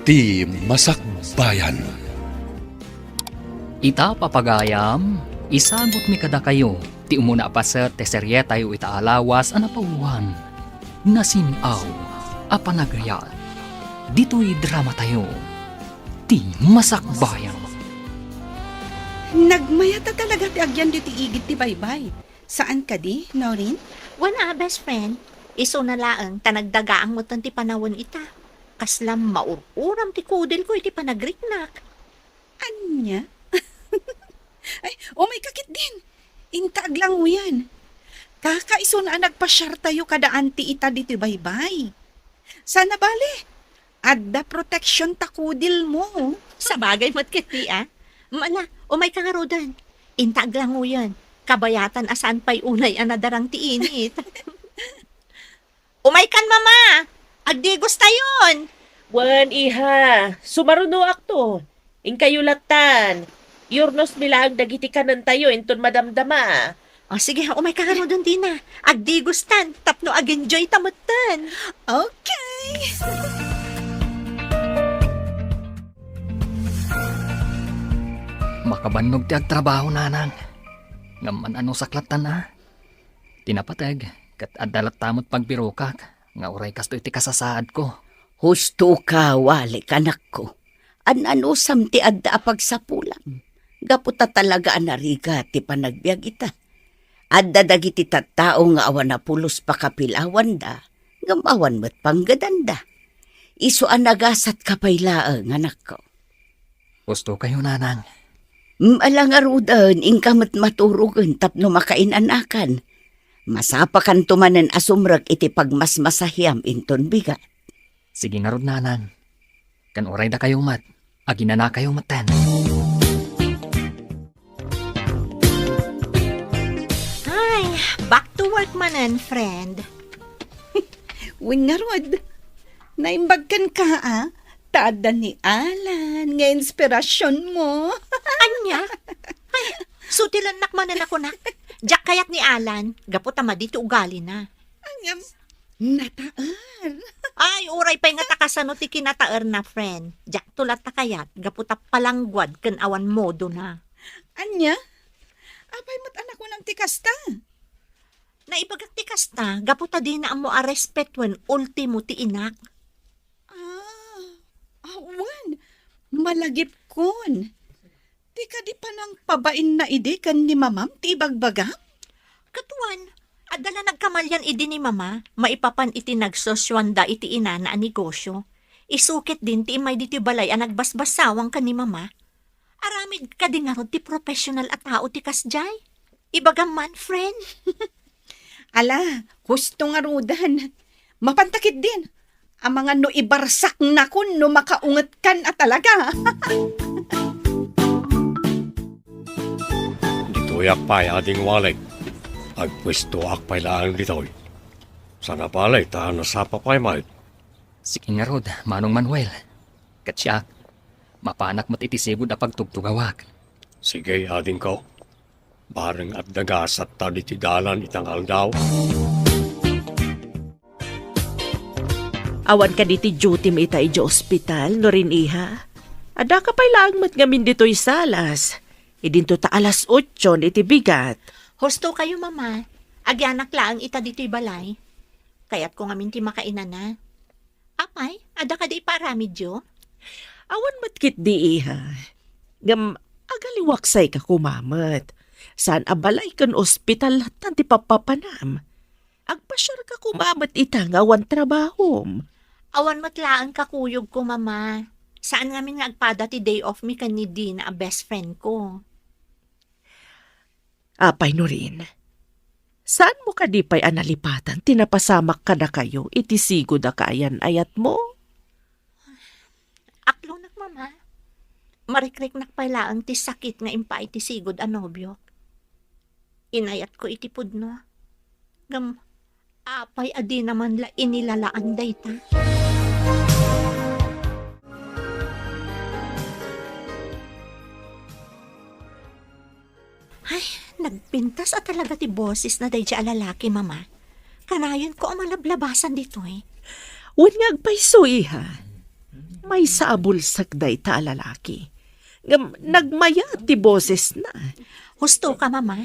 ti Masakbayan. Ita papagayam, isagot mi kada kayo, ti umuna pa sa teserye tayo itaalawas anapauwan. Nasinaw, apanagaya. Dito'y drama tayo, ti Masakbayan. Nagmayata talaga ti agyan di ti igit ti baybay. Saan ka di, Noreen? Wana, best friend. Iso na laang tanagdagaang mo ti panawon ita. Kaslam maururam ti kudel ko iti panagriknak. Anya? Ay, may kakit din. Intaag lang mo yan. Kakaiso na nagpasyar tayo kada anti ita dito baybay. Sana bale, adda protection takudil mo. Sa bagay mo't kiti Mala, umay ka nga rodan. Intaag lang mo yan. Kabayatan asan pa'y unay anadarang ti init. Umay kan mama! Agdigos tayon! Wan, iha. Sumaruno akto. Inkayulatan. Yurnos bilang dagiti kanan tayo inton madamdama. O sige, umay ka nga rodan din Agdigustan, tapno ag-enjoy tamutan. Okay. Makabannog ti agtrabaho nanang. Ngaman ano saklatan Tinapatag, kat adalat tamot pagbirokak. Nga uray kasto iti kasasaad ko. Husto ka, wali kanak ko. Ano samti adda apagsapulan. Gaputa talaga anariga ti panagbiag ita. Adda dagiti tattao nga awan na pulos pakapilawan da. Gamawan mo't panggadanda. Isu anagasat kapaylaang anak ko. Gusto kayo nanang. Alang arudan, ingkamot maturugan tapno makainanakan. Masapakan tumanan asumrag iti pagmasmasahiyam inton bigat. Sige nga rod nanang. Kan oray da kayo mat. Agina na kayo matan. Ay, back to work manan, friend. Wingarod. Naimbagkan ka Tada ni Alan, nga inspirasyon mo. Anya? Ay, sutilan nakmanan ako na. Diyak kayat ni Alan, gapot dito ugali na. Anyam, nataar. Ay, uray pa'y nga takasano ti kinataer na, friend. Diyak tulat ta kayat, gapot palangguad kan awan modo na. Anya? Abay mo't anak mo ng tikasta. Naipagak ti kasta, gapot din na mo a respetwen ultimo ti inak. Awan, malagip kon. Di ka di pa nang pabain na ide kan ni mamam ti bagbagam? Katuan, adala nagkamalyan idi ni mama, maipapan iti nagsosyanda iti ina na negosyo. Isukit din ti imay diti balay ang nagbasbasawang ka ni mama. Aramid ka di nga ron ti professional at tao ti kasjay. Ibagam man, friend. Ala, gusto nga rudan. Mapantakit din. Ang mga no ibarsak na kun no makaungat kan talaga. Dito'y akpay ading walay. Agpwesto akpay laang dito'y. Sana palay tahan na sapa pa'y may. Sige nga rod, Manong Manuel. Katsyak, mapanak mo't itisigod a pagtugtugawak. Sige ading ko. Bareng at dagasat ta diti dalan itangal daw. Awan ka diti duty mi ita iti ospital, no rin iha. Ada ka pa'y lang mat ngamin dito'y salas. Idinto ta alas 8 iti bigat. Husto kayo, mama. Agyanak laang ita dito'y balay. Kaya't ko ngamin ti makainan na. Apay, ada ka di paramidyo? Awan matkit di iha. Ngam, agaliwaksay ka kumamat. Saan abalay kan ospital latan ti papapanam. Agpasyar ka kumamat ita nga awan trabahom. Awan matlaang kakuyog ko, mama. Saan ngamin nga agpada ti day off mi kan ni Dina, a best friend ko. Apay no rin. Saan mo ka di pa'y analipatan? Tinapasamak ka na kayo, itisigo da kayan ayat mo? Aklo nak, mama. Marikrik nak pala ti sakit nga impa iti sigod anobyok. Inayat ko itipod no. Gam, apay adi naman la inilalaan dayta. Ay, nagpintas at talaga ti boses na day siya lalaki, mama. Kanayon ko ang malablabasan dito eh. Huwag nga agpayso, iha. may saabulsak day ta lalaki. Ngam nagmaya ti boses na. Husto ka, mama.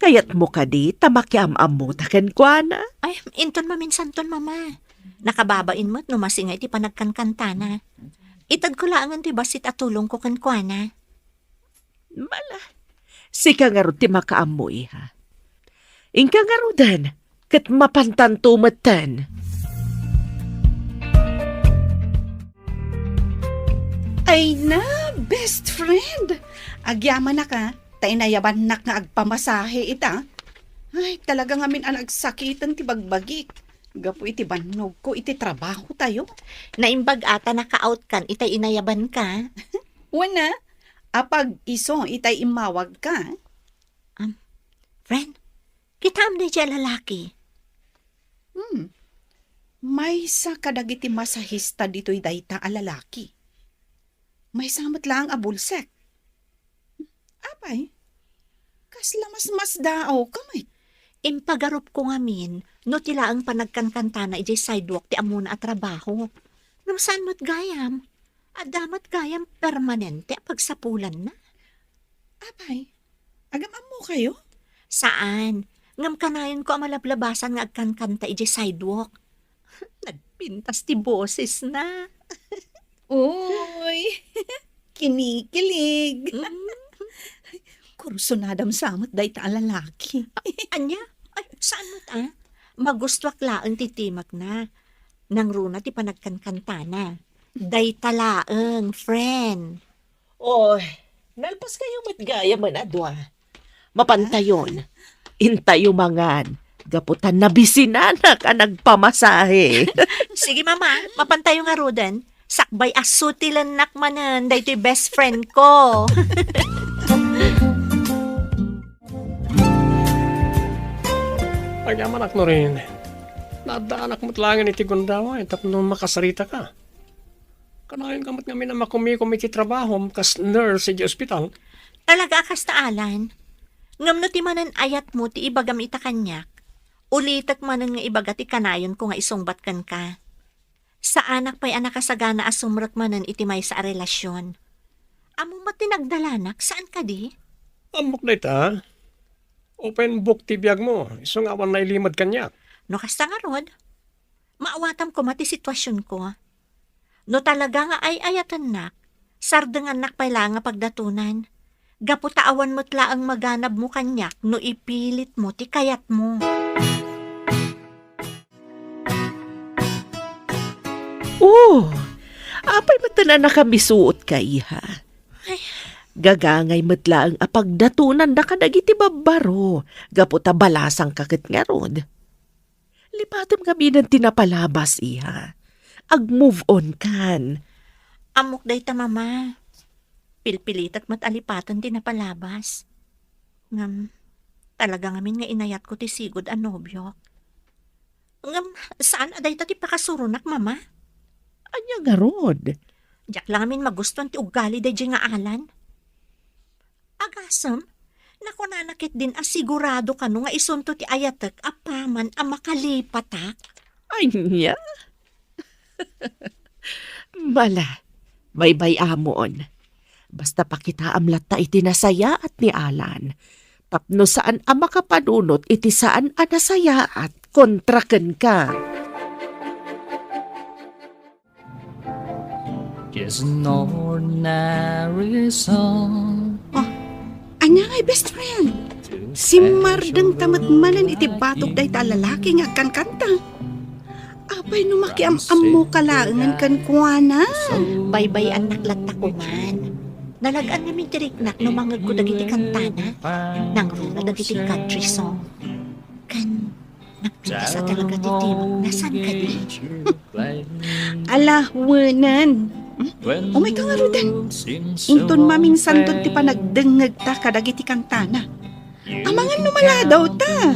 Kayat mo ka di, tamakiam-am mo taken kwa na. Ay, inton maminsanton, mama. Nakababain mo't numasingay ti panagkankanta na. Itad ko laangan ti basit at tulong ko kankwana. Mala, sika nga ro ti makaamoy ha. Ingka nga ro dan, kat mapantantumatan. Ay na, best friend. Agyaman na ka. Tay nayaban nak nga agpamasahe ita. Ay, talaga ngamin ang agsakitan ti bagbagik. Gapo iti banog ko, iti trabaho tayo. Naimbag ata naka-out kan, itay inayaban ka. Wana, apag iso, itay imawag ka. Friend, kita am na dyan lalaki. May sa kadagiti masahista dito'y dayta a lalaki. May samat lang abulsek. Apay, kasla mas dao kamay. Impagarup ko ngamin, no tila ang panagkankanta na ijay sidewalk ti amuna at trabaho. Ngam saan mo't gayam? Adamat gayam permanente pagsapulan na. Apay, agamam mo kayo? Saan? Ngam kanayon ko ang malablabasan nga agkankanta ijay sidewalk. Nagpintas ti boses na. Uy, kinikilig. Kurso nadam samot dayta a lalaki. Anya? Ay, saan mo ta? Magustwak laang titimak na. Nang runa ti panagkankanta na. Day talaang, friend. Oy, nalpas kayo matgaya man adwa. Mapantayon, intayo mangan. Gaputan na bisinanak ang nagpamasahe. Sige mama, mapantayo nga rodan. Sakbay asutilan nakmanan. Day to'y best friend ko. Agyaman no rin. Nadaanak mo't langin iti gundawa, tapno makasarita ka. Kanayon kamot kami na makumikom iti trabaho, kas nurse iti ospital. Talaga akas taalan. Ngam no ti manan ayat mo ti ibagam ita kanyak. Ulitak manan nga ibaga ti kanayon ko nga isungbat kan ka. Sa anak pa'y anak kasagana asumrak manan iti may sa relasyon. Amo mati nagdalanak, saan ka di? Amok na ita. Open book ti biyag mo. Isong awan na ilimad kanyak. No kasta nga rod. Maawatam ko mati sitwasyon ko. No talaga nga ay ayatan nak, sardangan nak pala nga pagdatunan. Gaputaawan mo't laang maganab mo kanyak no ipilit mo ti kayat mo. Apay matanan na kami suot ka, iha. Gagangay matla ang apagdatunan na kadagiti babaro. Gaputa balasang kakit nga rod. Lipatom kami ng tinapalabas, iha. Ag-move on kan. Amok day ta mama. Pilpilit at matalipatan din na palabas. Ngam, talaga ngamin nga inayat ko ti sigod a nobyok. Ngam, saan aday ta ti pakasurunak mama? Anya nga rod. Diyak lang amin magustuhan ti ugali day nga alan. Agasam, naku nanakit din asigurado ka no nga isunto ti ayatek apaman a makalipatak. Ay niya. Mala, baybay amon. Basta pakita amlat ta iti nasaya at ni Alan. Tapno saan ang makapanunot iti saan ang nasaya at kontraken ka. Just an ordinary song. Anya ngay best friend. Si Mardeng tamat manan iti batog dayta a lalaki nga kankanta. Apay no makiam-am mo kalaangan kan kuana. Baybay ang naklatta ko man. Nalagaan namin diriknak no mangag ko dagiti kantana. Nang runa dagiti country song. Kan, nagpinta sa talaga titimag. Nasaan ka di? Ala, wanan. Umay ka nga rodan. Inton maminsan ti pa nagdengeg ta kadagiti kantana. Amangan numala daw ta.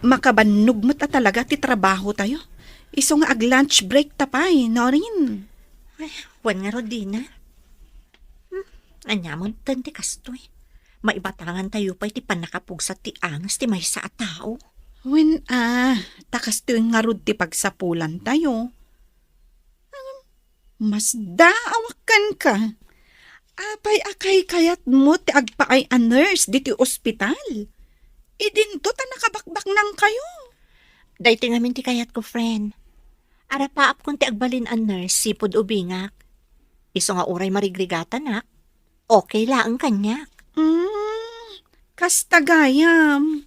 Makabanog mo ta talaga ti trabaho tayo. Iso nga ag-lunch break ta pa no rin. Wan nga Rodina. Anyamon tanti kastoy. Maibatangan tayo pa iti panakapugsa ti angas ti may sa tao. Takas to yung ngarud ti pagsapulan tayo. Mas daawakan ka. Apay akay kayat mo ti agpaay a nurse di ti ospital. Idinto ta nakabakbak nang kayo. Dahiti ngamin ti kayat ko, friend. Arapaap kung ti agbalin ang nurse, sipod ubingak. Iso nga uray marigrigatan nak. Okay lang kanya. Kastagayam.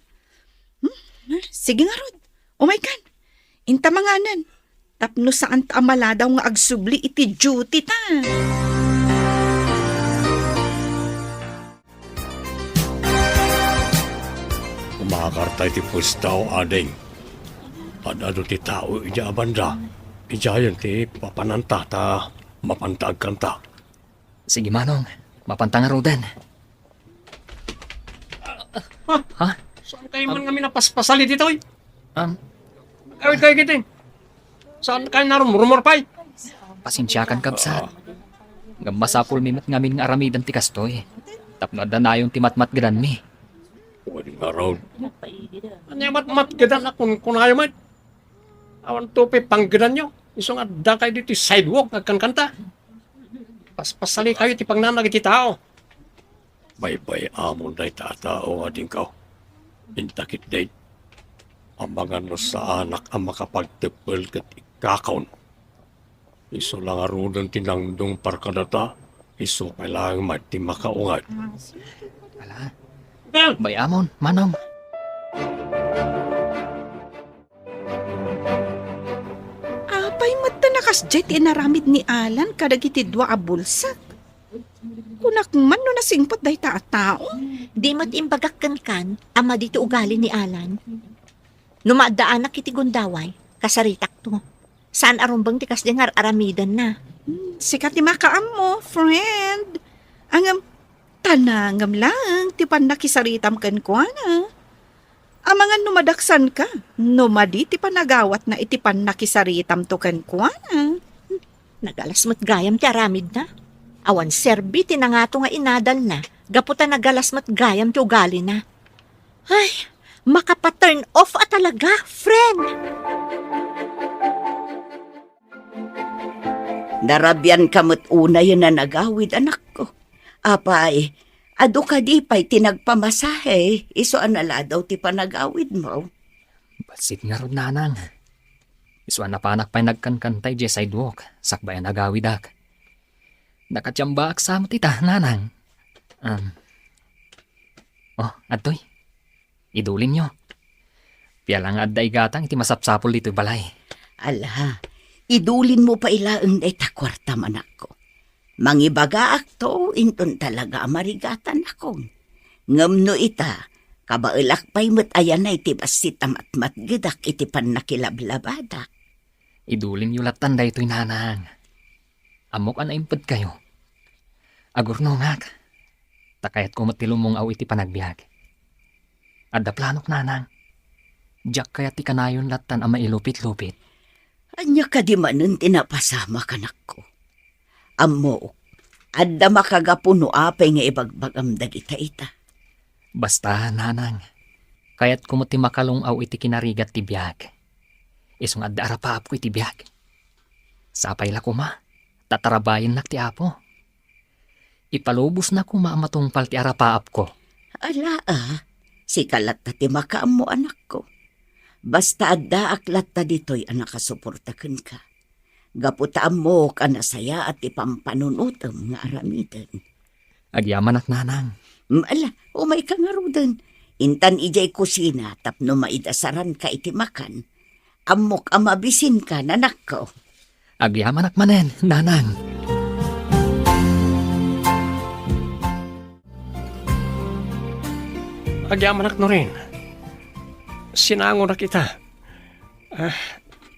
Sige nga rod. Oh my God. Inta manganan. Tapno saan ta amala daw nga agsubli iti duty ta. Umakartay ti pustaw ading. Padado ti tao ija abanda. Ijayan ti papananta ta mapantag kanta. Sige manong, mapantang Roden. Ha? Saan kayo man kami napaspasali dito eh? Kawit kayo kiting. Saan kayo narumurumur pa'y? Pasensyakan kabsat. Masapul mi ngamin nga aramidan ti kastoy. Tapno da na yung timatmat gadan mi. Pwede nga raw. Ano yung matmat gadan na kung ayaw man? Awan tupi panggadan nyo. Iso nga da kayo dito sidewalk nagkankanta. Paspasali kayo ti pangnanag iti tao. Bay-bay amon day tatao ading kao. Intakit day. Ang mga no sa anak ang makapagtipil kat ikakaon. Iso lang arudan tinangdong parkadata. Iso kailangan mati makaungat. Ala, bayamon, manong. Apay mata nakasjet inaramid ni Alan kadagiti dua a bulsak. Kunak man no nasingpot day ta tao. Di mat imbagakkan kan, ama dito ugali ni Alan. Numaadaan na kiti gundaway, kasaritak to. Saan arumbang tikas dengar aramidan na. Sikat ti makaam mo, friend. Angam, tanangam lang, ti pan nakisaritam kan ko na. Amangan numadaksan ka, numadi ti panagawat na iti pan nakisaritam to kan ko na. Nagalasmat gayam ti aramid na. Awan serbi tinangato nga inadal na, gaputa nagalasmat gayam ti ugali na. Ay, makapa-turn off talaga, friend. Narabyan kamot una yun na nagawid, anak ko. Apay, ado ka di pa'y tinagpamasahe. Iso anala daw ti panagawid mo. Basit nga ron nanang. Iswan na panak pa'y nagkankantay di sidewalk. Sakbayan nagawidak. Nakatyamba aksam tita, nanang. Adtoy. Idulin nyo. Pialang adday gatang iti masapsapol dito balay. Ala, idulin mo pa ilaang day takwarta manak ko. Mangibagaak to, inton talaga amarigatan akong. Ngamno ita, kabailak pa'y mat ayan na iti basit amat gidak iti pan nakilablabada. Idulin nyo latan da ito'y nanang. Amok anaimpad kayo. Agurno ngak. Takayat ko matilong mong aw iti panagbiag. Adda planok nanang. Diyak kaya ti kanayon latan ang mailupit-lupit. Anya ka di manun tinapasama kanak ko. Amo, adda makagapuno apay nga ibagbagam dagita ita. Basta nanang. Kayat ko ti makalong aw iti kinarigat ti biag. Isong adda arapaap ko iti biag. Sapay la kuma. Tatarabayin nak ti apo. Ipalubos na kuma matungpal ti arapaap ko. Ala si kalat na ti makaam mo anak ko. Basta adda aklat ta dito'y anak kasuportakan ka. Gaputaan mo ka na saya at ipampanunutam nga aramidan. Agyaman at nanang. Ala, umay ka nga rudan. Intan ijay kusina tapno maidasaran ka iti makan. Amok amabisin ka nanak ko. Agyaman at manen, nanang. Agyaman ak no rin. Sinango na kita.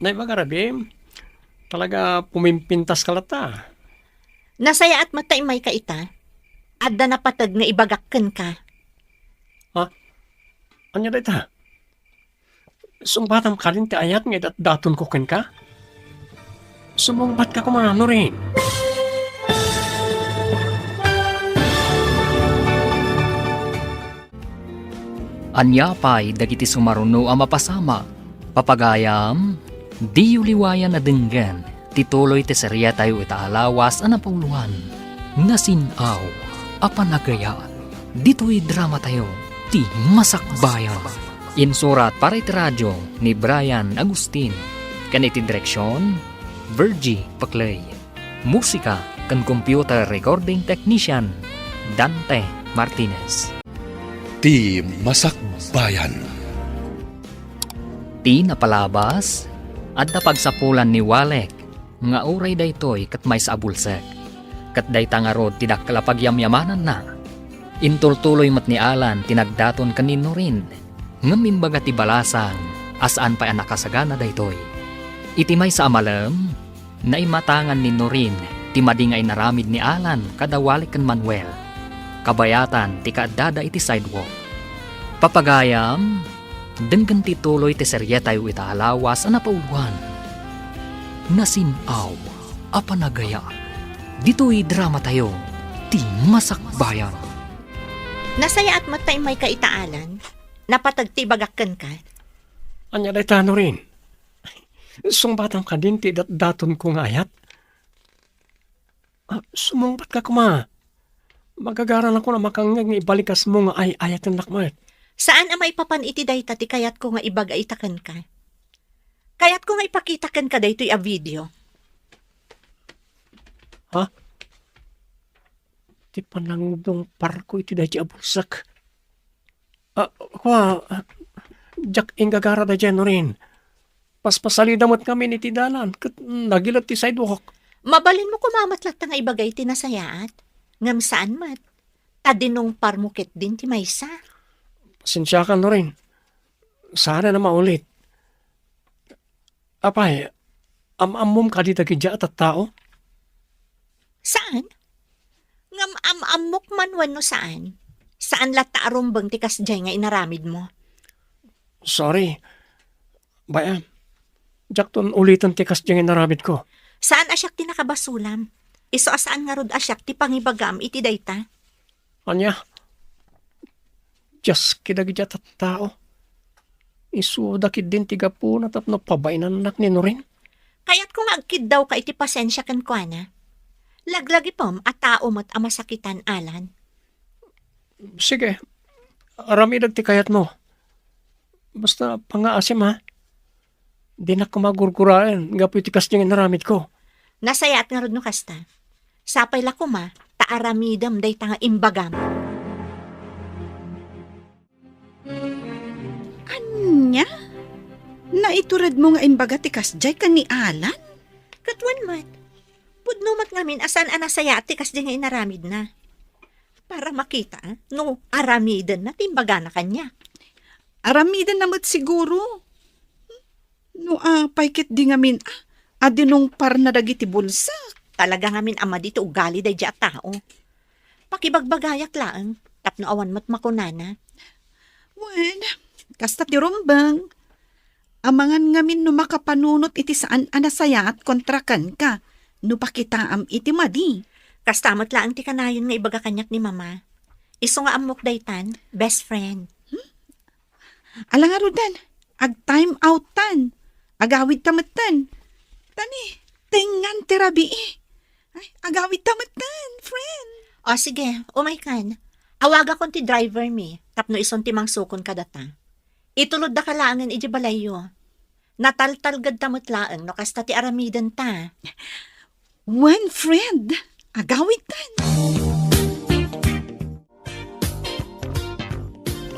Naibagarabi, talaga pumimpintas ka lata. Nasaya at mataimay ka ita. Adda na patag na ibagakkan ka. Anya da ita? Sumbatam ka rin ti ayat nga daton ko ken ka? Sumungbat ka kumano rin. Anyapay dagiti sumaruno a mapasama. Papagayam, di yuliwayan na denggan, tituloy teseriya tayo itaalawas a napuluan. Nasinaw, apanagaya, dito'y drama tayo, ti masakbayan. Insurat para iti radyo ni Brian Agustin. Kaniti direksyon, Virgie Paclay. Musika kan computer recording technician, Dante Martinez. Ti Masakbayan. Ti napalabas, at napagsapulan ni Walek, nga uray daytoy kat may sa abulsek. Kat dayta nga rod tidak kalapagyamyamanan na. Intultuloy mat ni Alan tinagdaton kanino rin, nga mimbaga ti balasang, asaan pa ang nakasagana daytoy. Iti may sa amalam, naimatangan ni Norin, ti madingay naramid ni Alan kada Walek kan Manuel. Kabayatan ti kaadada iti sidewalk. Papagayam, denggan ti tuloy ti serye tayo itaalawas a napauluan. Nasinaw, apanagaya, dito'y drama tayo, ti masakbayan. Nasaya at matay may kaitaalan, napatagtibagakan ka. Anya day tano rin. Sungbatang ka din ti daton kong ayat. Sumungbat ka kuma. Magagaran ako na makangang ibalikas mo nga ay ayatan lakmat. Saan amay papan iti dayta ti kayat ko nga ibagaitakan ka? Kayat ko nga ipakitakan ka daytoy a video. Ha? Ti panangdong parko iti dahi abulsak. Jak ingagara da dyan rin. Paspasalidamot kami ni ti dalan. Nagilat ti sidewalk. Mabalin mo kumamatlat nga ibagay ti nasayaat. Ngam saan mat? Tadinong parmukit din ti maysa. Pasensya ka na rin. Sana na maulit. Apay, amamom ka di tagidya at tao? Saan? Ngam amok man wano saan? Saan lata arumbang ti kasjay nga inaramid mo? Sorry. Baya, jakton ulitan tikas diyang inaramid ko. Saan asyak ti nakabasulam? Iso asaan nga rod asyak ti pangibagam iti dayta? Anya, just kidagidya at tao. Isu dakid din tiga po na tapno pabainan nak ni Norin. Kaya't kung agkid daw ka iti pasensya kan kwa na. Laglagi pom at tao mo't amasakitan Alan. Sige, aramidag ti kayat mo. Basta pangaasim ha. Di na ko magurguraan, nga po itikas niyang inaramid ko. Nasayat nga rod no kasta. Sapay la kuma, taaramidam day tanga imbagam. Anya? Naiturad mo nga imbaga ti kasjay ka ni Alan? Katwan mat, pudnumat ngamin asan anasayat ti kasjay nga inaramid na. Para makita, no aramidan na timbaga na kanya. Aramidan namat siguro. No, paikit di ngamin, adinong par na dagiti bulsa. Talaga ngamin ama dito ugali day at tao. Pakibagbagayak laang, tapno awan mat makunana. Wen, kasta ti rumbang. Amangan ngamin no makapanunot iti saan anasaya at kontrakan ka. No pakitaam iti madi. Kastamat laang ti kanayon nga ibaga kanyak ni mama. Iso nga amok daytan, best friend. Alang arudan, ag time outan. Agawid tamatan. Tani, tingan tirabi eh. Ay, agawid tamatan, friend. O sige, umay kan. Awaga kon ti driver mi, tapno ison ti mangsukon kadata. Itulod da kalaangan iji balayo. Nataltalgad tamot laang no kasta ti aramidan ta. One friend, agawid tan.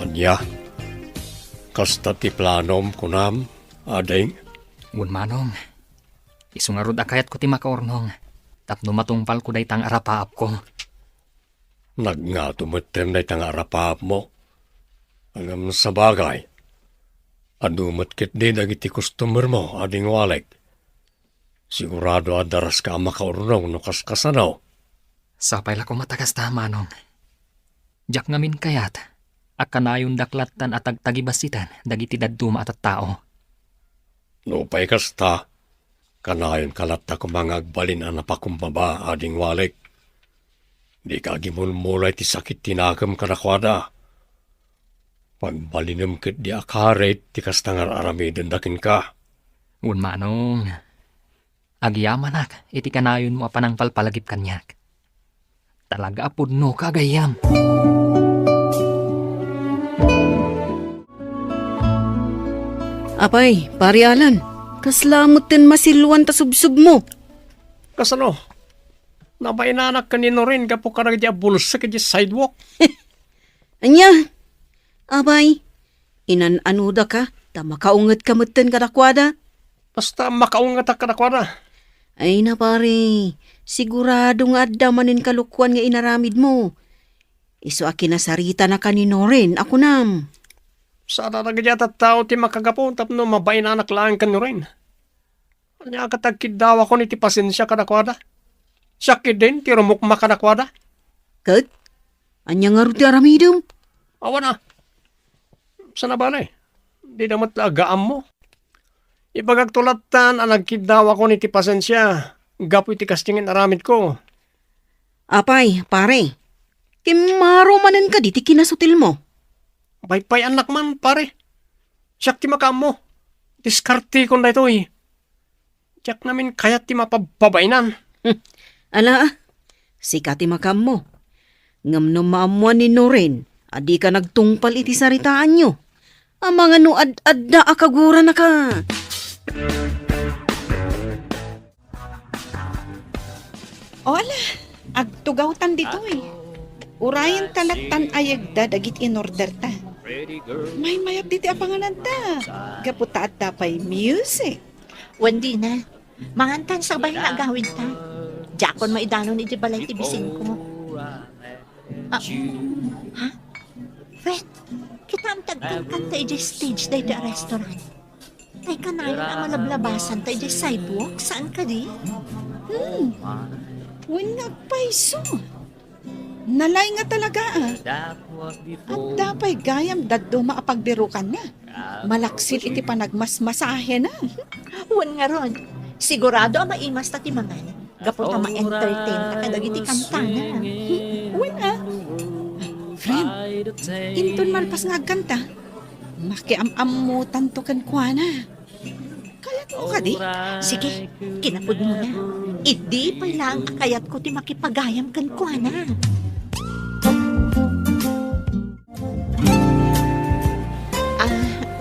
Anya, kasta ti planom kunam, ading. Ngun manong, iso nga rod akayat ko ti makaornong, tapno matungpal ko day tang arapaap ko. Nga tumatem na itang arapaap mo. Hanggang sa bagay. Adumatkit din ang iti customer mo, ading Walek. Sigurado adaras ka makaurnong no kaskasanaw. Sapay la ko matagas ta, manong. Jak ngamin kayat, akanayon daklatan at agtagibasitan, dagiti daduma at tao. No pa'y kasta, kanayon kalata ko mga agbalin ang napakumbaba, ading Walek. Di ka gimulmulay ti sakit tinagam kanakwada. Pagbalinam ket di akaret ti kastangar aramiden dakin ka. Un manong. Agyamanak, iti kanayon mo apanang palpalagip kanyak. Talaga apod no kagayam. Apay, pari Alan, kaslamot din masiluan ta subsub mo. Kasano? Nabainanak kanino rin kapo karag di abulsa ka di sidewalk. Anya, abay, inanuda ka, ta makaungat ka mutin kadakwada. Basta makaungat ka kadakwada. Ay na pare, sigurado nga adda manin kalukwan nga inaramid mo. Iso akin nasarita na kanino rin, ako nam. Sana nagayat at tao ti makagapon tapno mabainanak lang kanino rin. Anya katagkid daw ako ni ti pasensya kadakwada. Sakit din ti rumukma kadakwada. Kat, anya nga rin ti aramidom. Awa na. Sana ba na eh? Di namat agaam mo. Ipagagtulatan ang nagkidaw ako ni ti pasensya. Gapo iti kastingin aramid ko. Apay, pare, kimaro manan ka di ti kinasutil mo. Paypay anak man, pare. Siyak ti makam mo. Diskarte ko na ito eh. Siyak namin kayat ti mapababainan. Ala, sikati makam mo. Ngam no maamuan ni Noren, adi ka nagtungpal iti saritaan nyo. Ang mga no ad-adda akagura na ka. O ala, agtugawtan dito eh. Urayan talatan ayagda dagit in order ta. May mayap diti apanganan ta. Gaputa at tapay music. Wendi na. Mangantan sa bahay na agawin ta. Jakon maidano ni di balay tibisin ko. Ha? Fred, kita ang tagtungkan tayo di stage tayo di restaurant. Ay kanayon ang malablabasan tayo di sidewalk. Saan ka di? Winag paiso. Nalay nga talaga ah. At dapay gayam daddo maapagbirukan na. Malaksil iti panagmasmasahe na. Wan nga ron. Sigurado ang maimas ta timangan. Gapot na ma-entertain ta kadag iti kantana. Win ah. Friend, inton malpas nga kanta. Makiam-amutan to kan kuana. Kayat mo ka di? Sige, kinapod mo na. Idi pa lang kayat ko ti makipagayam kan kuana.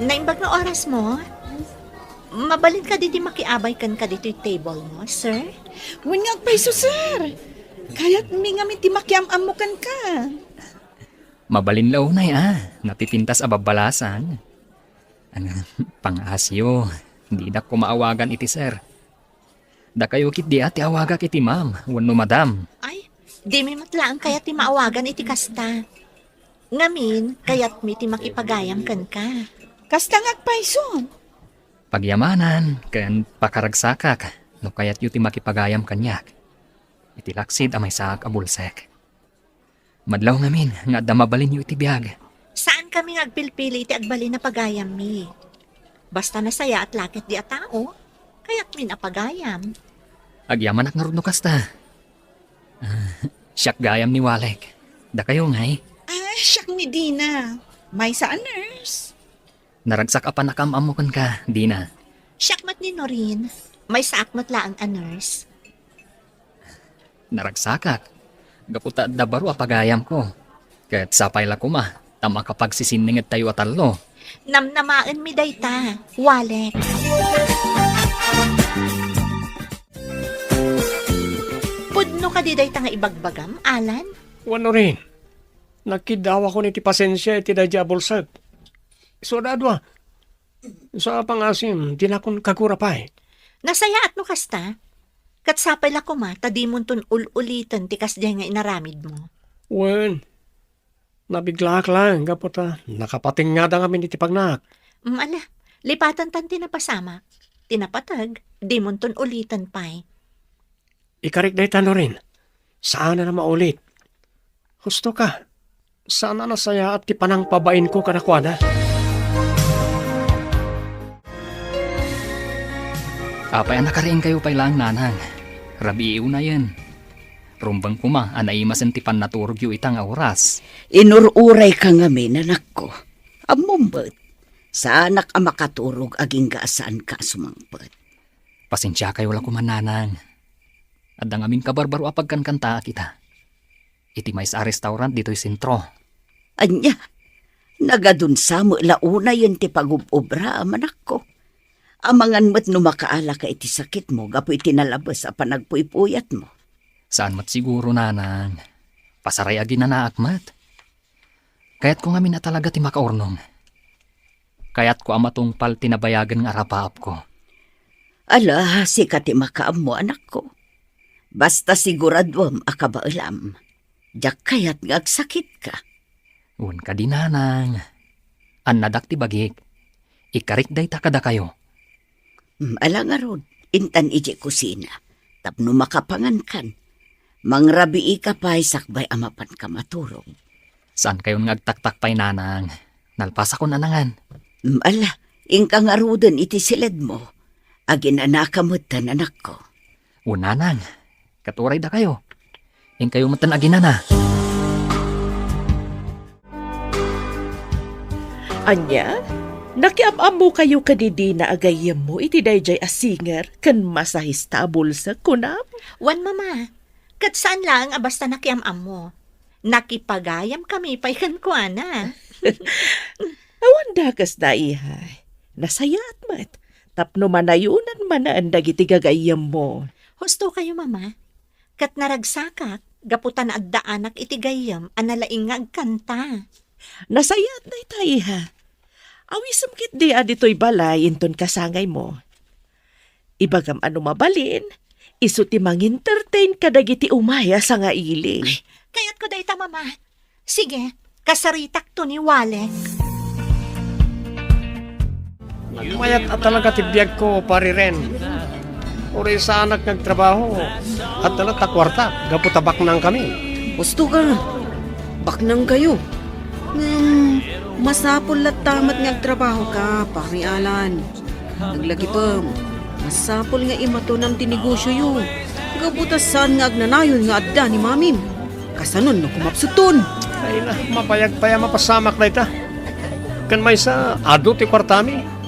Naimbag na oras mo? Mabalin ka diti makiabay kan ka dito yung table mo, sir? Win nga paiso sir. Kayat mi nga miti makiam-amukan ka. Mabalinlaw na natipintas ababalasan. Ang pangasyo, di na ko maawagan iti sir. Da kayo kit di ati awagak iti ma'am, wano madam. Ay, di mi matlaan kaya ti maawagan iti kasta. Ngamin, kayat mi ti makipagayam kan ka. Kasta nga paiso. Pagyamanan, kan pakaragsakak, no kayat yu ti makipagayam kanyak. Iti laksid amay saak abulsek. Madlaw ngamin, nga da mabalin yu iti biyag. Saan kami nagpilpili iti agbali na pagayam mi? Basta nasaya at lakit di a tao, kayat mi napagayam. Agyamanak nga runo kasta. Siyak gayam ni Walek. Da kayo ngay. Siyak mi Dina. May sa nurse. Naragsak apan nakamamukan ka, Dina. Siyakmat ni Norin, may saakmat laang a nurse. Naragsakak. Gaputa da baro apagayam ko. Kat sapay la kuma, tama kapag sisiningit tayo atalo. Namnamaan mi dayta, Walek. Pudno ka di dayta nga ibagbagam, Alan? Wano rin. Nagkidaw ako ni ti pasensya iti dadya bulsag. So dadwa. Sa pangasim, di na akong kagurapay. Nasaya at no kasta? Katsapay la kuma, tadi mo ton ul-ulitan tikas diyan nga inaramid mo. Wen, nabigla ka lang, gapota. Nakapating nga da kami ni ti pagnak. Ala, lipatan tan tinapasamak. Tinapatag, di mo ton ulitan pa'y. Ikarik day tano rin. Saan na maulit? Husto ka. Sana nasaya at ti panang pabain ko kanakwada. Apay nakariin kayo pay lang nanang. Rabi na yan. Rumbang kuma, anaimasan ti pan naturugyo itang oras. Inururay ka ngamin, anak ko. Amumbet, sa anak ang makaturog aging gaasaan ka sumangpet. Pasensya kayo lang kumananang. At ang aming kabarbaro apagkan kanta kita. Iti may sa restaurant dito'y sentro. Anya, nagadun sa mo launa yun ti pag-ubra, manak ko. Amangan mo't no makaala ka iti sakit mo, gapo iti nalabas a panagpuypuyat mo. Saan mat siguro, nanang? Pasaray agi na naakmat. Kaya't ko ngamin na talaga ti makaurnong. Kaya't ko amatungpal tinabayagan nga arapaap ko. Ala, si ti makaam mo, anak ko. Basta siguradwam akabaalam. Diyak kaya't ngagsakit ka. Un ka di, nanang. Anadak ti bagik. Ikarik day takada kayo. Ala nga rod, intan iji kusina. Tapno makapangan kan. Mangrabi ka pa'y sakbay amapan ka maturog. Saan kayo ngagtaktak pa'y, nanang? Nalpasa ko, nanangan. Ala, ingka nga rodan iti silid mo. Agin anakamot tan anak ko. Un, nanang. Katuray da kayo. Ing kayo matan agi na. Anya, nakiamam mo kayo kadidi na agayam mo iti dayjay a singer kan masahistabol sa kunam. Wan, mama. Kat saan lang basta nakiamam mo? Nakipagayam kami pa'y kankwana. Awan dakas na ihay. Nasayat mat. Tapno manayunan man na ang dagiti gagayam mo. Husto kayo, mama. Kat naragsakak, gaputan na agdaanak iti gayam, analaing nga agkanta. Nasayat na itay ha. Awisam kit di adito'y balay inton kasangay mo. Ibagam ano mabalin, iso ti mang-entertain kadagiti umaya sa nga ili. Kaya't ko dayta, mama. Sige, kasaritak to ni Walek. Mayat at talaga tibiyag ko, pari ren. Uri sa anak nagtrabaho at talaga takwarta, gaputabak nang kami. Gusto ka. Baknang kayo. Masapol lat tamat nga trabaho ka, pari Alan. Naglagi pa, masapol nga imatunam tinegosyo yu. Gabutasan nga agnanayon nga adda ni mamim. Kasanon no kumapsuton. Ay na, mapayag pa yan mapasamak na ita. Kan may sa ado ti kwartami.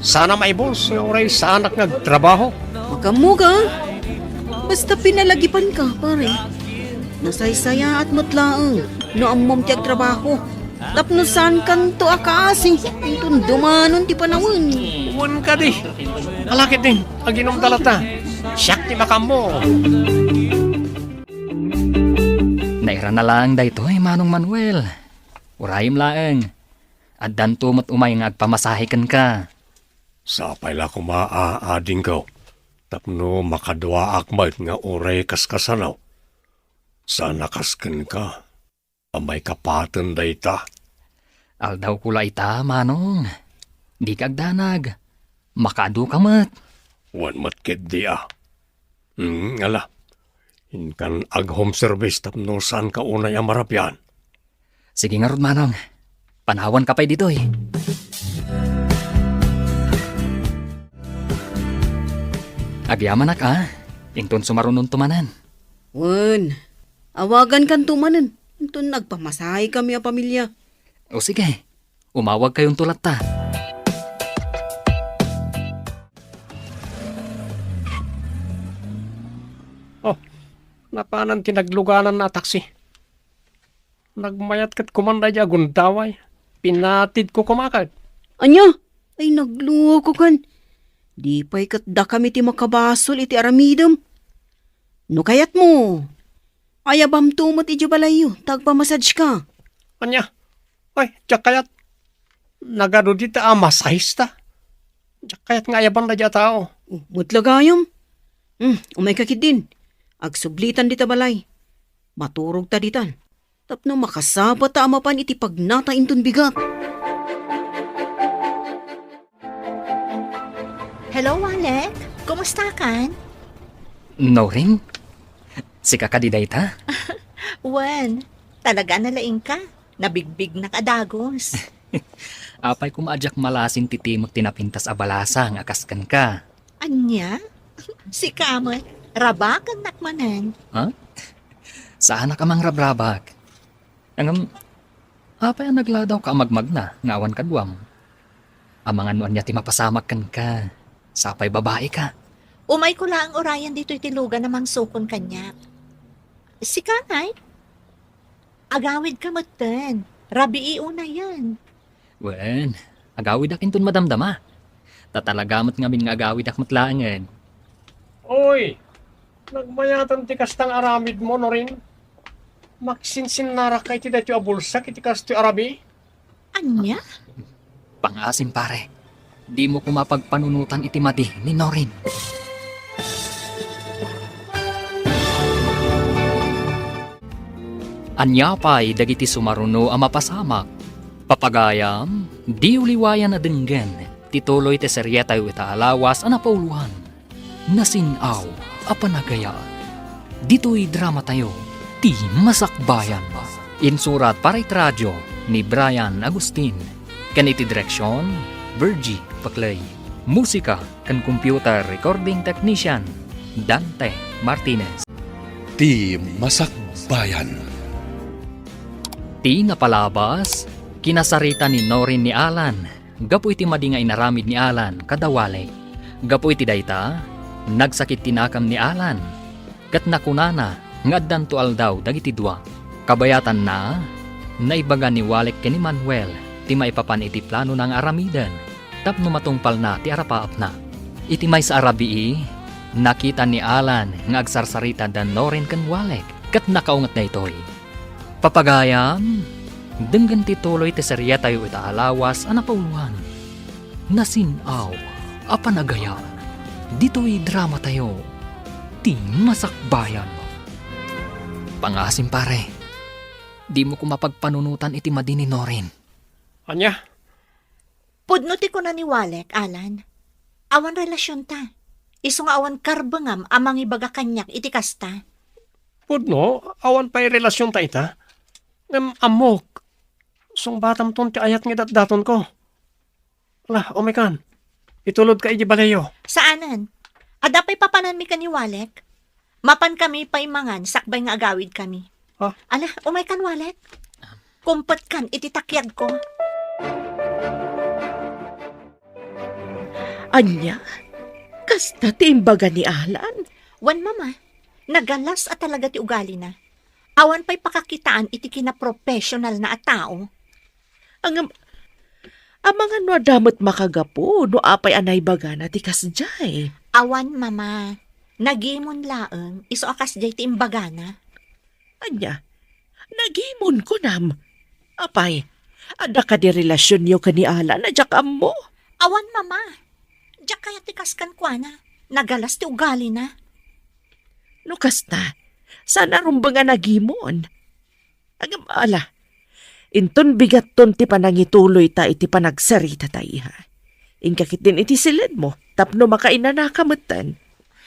Sana may boss, oray sa anak nagtrabaho. Magamuga. Basta pinalagipan ka, pare. Nasaysaya at matlaang. No amom tiyag trabaho. Tapno saan kanto akaasi. Itong dumanon ti panawin. Uwan ka di. Alakit din, aginom talata. Siyak ti makamo. Naira na lang daytoy, Manong Manuel. Urayim laeng. At dantumot umay nga agpamasahikan ka. Sapay la ko maaading ko. Tapno makadwa akmat nga oray kaskasanaw. Sana kasken ka. Amay kapatan dayta. Aldaw kula ita, Manong. Di kagdanag. Makadu ka mat. Wan matkit di ah. Ala. Inkan ag home service tapno saan ka unay amarapyan. Sige nga rod, Manong. Panawan ka pa'y ditoy. Agyaman na ka. Inton sumarunong tumanan. Wan, awagan kan tumanan. Itong nagpamasahe kami a pamilya. O sige, umawag kayong tulat ta. Oh, napanan tinagluganan na taksi. Nagmayat kat kumanda di agundaway. Pinatid ko kumakad. Anya, ay nagluwa ko kan. Di pa'y katda kami ti makabasol iti aramidam. No kayat mo. Ayabam tumot iti balayo, tagpamassage ka. Anya? Ay, tiyak kayat. Nagado dita masahista. Tiyak kayat nga ayaban na diya tao. Mutlagayam. Umay kakit din. Agsublitan dita balay. Maturog ta ditan. Tapno makasaba ta amapan iti pagnata inton bigat. Hello, Walek. Kumusta kan? No rin? Si kakadiday ta? Wan, talaga nalaing ka. Nabigbig na kadagos. Apay kumaadyak malasing titimot tinapintas abalasa nga kaskan ka. Anya? Si Kamat, rabakan nakmanan. Ha? Saan ka mang rabrabak? Angam, Apay ang nagladaw ka magmag na, nga awan kadwam. Amangan mo niya ti mapasamak kan ka. Sapay babae ka. Umay ko lang orayan dito itilugan namang sukon kanya. Si kanay? Agawid ka matan. Rabi iuna yan. Wen, agawid akin tun madamdama. Tatalagamat nga min nga agawid ak matlaangan. Oy, nagmayatan ti kastang aramid mo no rin. Maksinsin narakay ti dati abulsa kiti kasto arabi. Anya? Pangasim pare. Di mo kumapagpanunutan iti madi ni Norin. Anya pa'y dagiti sumaruno ang mapasamak. Papagayam, di uliwayan na denggen. Tituloy te seryeta yu itaalawas ang napauluhan. Nasinaw, apanagaya. Dito'y drama tayo, ti masakbayan. Insurat para radyo ni Brian Agustin. Kaniti direksyon, Virgie Paclay. Musika kan computer recording technician, Dante Martinez. Ti Masakbayan. Ti napalabas, kinasarita ni Norin ni Alan. Gapu iti madi nga inaramid ni Alan kadawali. Gapu iti dayta, nagsakit tinakam ni Alan. Kat nakunana, nga addan to aldaw dagiti dua. Kabayatan na, naibaga ni Walek ken ni Manuel, ti maipapan iti plano ng aramidan. Tapno matungpal na ti arapaap na. Iti may sa arabii, nakita ni Alan nga agsarsarita dan Norin ken Walek. Kat nakaungat na ito'y. Papagayam, denggan tituloy ti serya tayo itaalawas ang napauluhan. Nasinaw, apanagaya. Dito'y drama tayo, ti masakbayan. Pangasim pare, di mo ko mapagpanunutan iti madini Norin. Anya? Pudno ti ko na ni Walek, Alan. Awan relasyon ta. Iso nga awan karbangam amang ibaga kanyak iti kasta. Pudno, awan pa'y relasyon ta ita. Amok. Song batam ton ti ayat nga daton ko. Lah, omekan. Itulod ka iji balayo. Saanan? Adapay papanan mi ka ni Walek? Mapan kami paimangan, sakbay nga agawid kami. Ha? Ala, umay kan Walek? Kumpet kan, ititakyag ko. Anya? Kasta ti imbaga ni Alan? Wan mama, nagalas at talaga ti ugali na. Awan pa'y pakakitaan iti kina-professional na at tao. Ang mga no damot makagapo, no apay anay baga na ti kasjay. Awan mama, nagimon laeng, iso akas jay ti imbaga na. Anya, nagimon ko nam. Apay, ada ka di relasyon niyo kani Alan na jakam mo. Awan mama, diyak kaya ti kaskan kwa na. Nagalas ti ugali na. No kasta, sana rumba nga nagimon. Agam ala, inton bigat ton ti panangituloy ta iti panagsarita ta iha. Inkakit din iti silid mo, tapno makainanakamutan.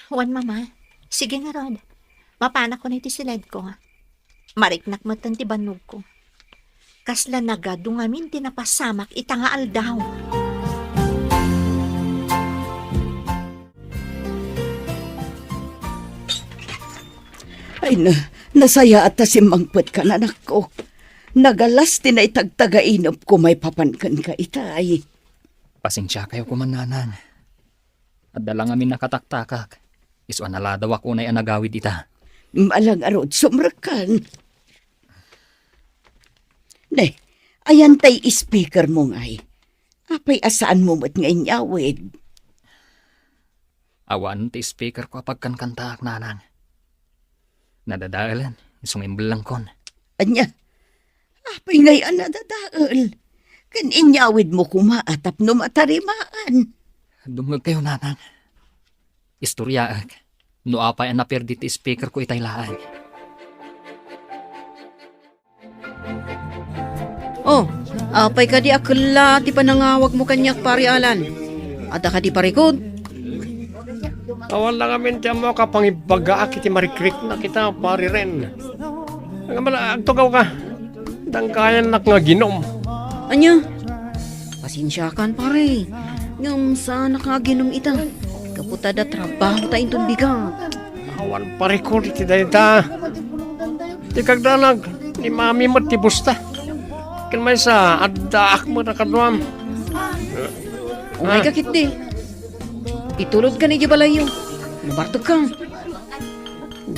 Wan mama, sige nga Rod. Mapana ko na iti silid ko. Mariknak matan ti banog ko. Kasla nagadungamin tinapasamak itanga aldaw. Ay nasaya at tasimangpot ka na, anak ko. Nagalas din ay tagtagainop ko may papankan ka itay. Pasensya kayo kumananan. At dalang amin nakataktakak. Iso analadaw ako na anagawid ita. Malang arod sumrakan. Ne, ayan tay speaker mo ngay. Apay asaan mo mat ngay nyawid. Awan ti speaker ko apagkan kantaak nanang. Nadadaalan, isong imbelang kon. Anya, apay ngay anadadaal. Kan inyawid mo kumaatap no matarimaan. Dumag kayo nanang. Istoryaak, no apay ang naperdi ti speaker ko itaylaan. Oh, apay ka di akla ti panangawag mo kanyak pari Alan. Ada ka di parikod. Awan lang amin tiyan mo kapangibaga kiti marikrik na kita pari ren. Ang mala, agtugaw ka. Dangkayan nak nga ginom. Anya? Pasensyakan pare. Ngam sa nakaginom ita. Kaputada trabaho ta inton bigat. Awan parikor iti dayta. Di kagdalag, ni mami mo ti busta. Kan may sa addaak mo na kaduam. Umay kakit di. Itulod ka ni Gibalayo. Nabartog ka.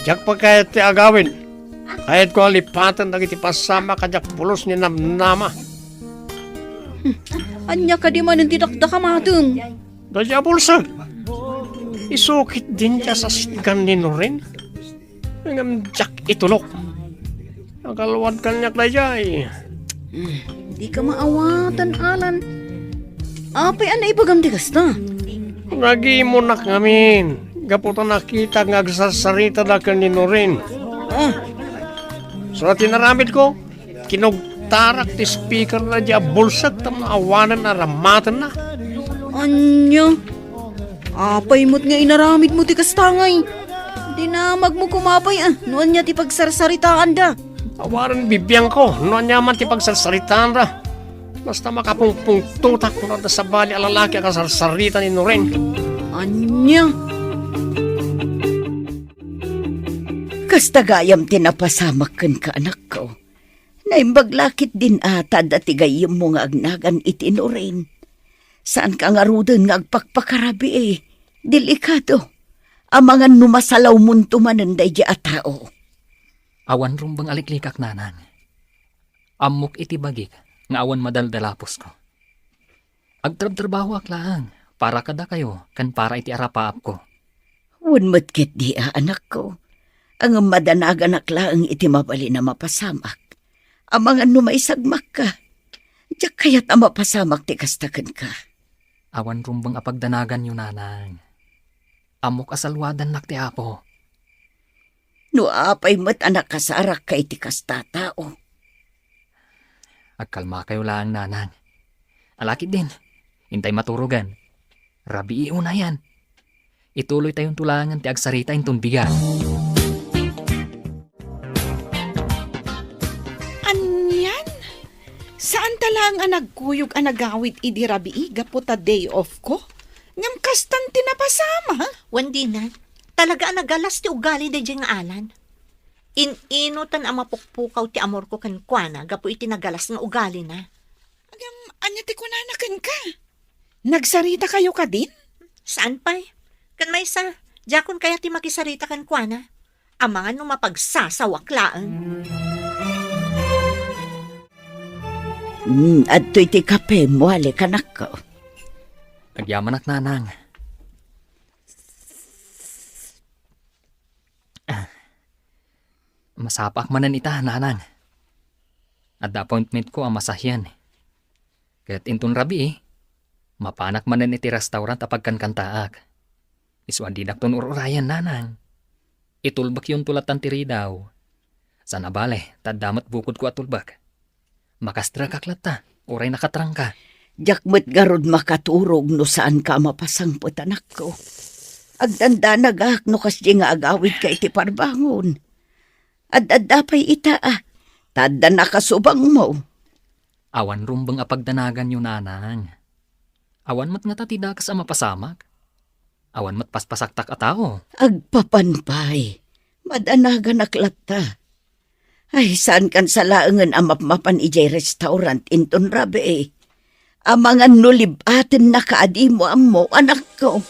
Jak pa kahit ti agawin. Kahit ko alipatan nagiti pasama kajak pulos ni namnama. Anya ka di man ang tidakda ka matum. Dadya bulsag. Isukit din siya sa sitgan ni Norin. Ngam jak itulok. Nakalawad kanyak dadya eh. Di ka maawatan, Alan. Apay anay ibagam di kasta. Nagi mo na kamin. Gaputo nakita nga agsasarita na ka ni Norin. Ah, So tinaramid ko, kinugtarak ti speaker na diya bulsag tam awanan na ramatan na. anya. Apay mo't nga inaramid mo ti kastangay. Di na magmo kumapay Noon niya ti pagsarsaritaan da. Awaran bibiyang ko, noon yaman ti pagsasaritaan ra. Basta makapungpungtutak na sa bali alalaki ang kasarsarita ni Norin. Anya. Kasta gayam tinapasamak kan ka anak ko. Naimbaglakit din ata dati gayam mo nga agnagan itinurin. Saan ka nga rudin nga agpakpakarabi Delikado. Amangan numasalaw munto mananday di atao. Awan rumbang aliklikak nanang. Amok iti bagik nga awan madaldalapos ko. Agtrab-trabaho ak lang para kada kayo kan para iti arapaap ko. Wunmat kit di anak ko. Ang madanagan akla ang iti mabali na mapasamak. Amangan numaisagmak ka. Diyak kaya't ang mapasamak ti kastakan ka. Awan rumbang apagdanagan yun nanang. Amok asalwadan nak ti apo. No apay mo't anak kasarak kay ti kastatao. Agkalma kayo lang nanang. Alakit din. Hintay maturugan. Rabi iuna yan. Ituloy tayong tulangan ti agsarita intun bigan. Anyan? Saan talang ang nagkuyog ang nagawit idi rabii gaputa day off ko? Ngam kastan tinapasama. Wandi na, talaga ang nagalas ti ugali da dyan nga Alan. Inutan ang mapukpukaw ti amor ko kan kuana, gapo iti nagalas nga ugali na. Agam, anya ti kunanakan ka? Nagsarita kayo ka din? Saan pa'y? Kan may sa, jakon kaya ti makisarita kan kuana. Amangan no mapagsasawaklaan. At ti kape mo kanak ko. Agyaman ak nanang. Masapak manan ita, nanang. At appointment ko ang masahyan. Kaya't intun rabi mapanak manan iti restaurant apag kankantaak. Iswan dinak ton ururayan, nanang. Itulbak yun tulatan tiri daw. Sana bale, tadamat bukod ko atulbak. Makastra kaklata, uray nakatrang ka. Jakmet garod makaturog no saan ka mapasangpot anak ko. Agdanda nagahak no kasdi nga agawid ka iti parbangon. Adadapay ita Tada nakasubang mo. Awan rumbang apagdanagan yun, nanang. Awan mat nga tatidakas ang mapasamak. Awan mat paspasaktak atao. Agpapanpay. Madanagan aklata. Ay, saan kan sa laangan ang mapmapan ijay restaurant inton rabi Amangan nulibatin na kaadi mo amo, anak ko.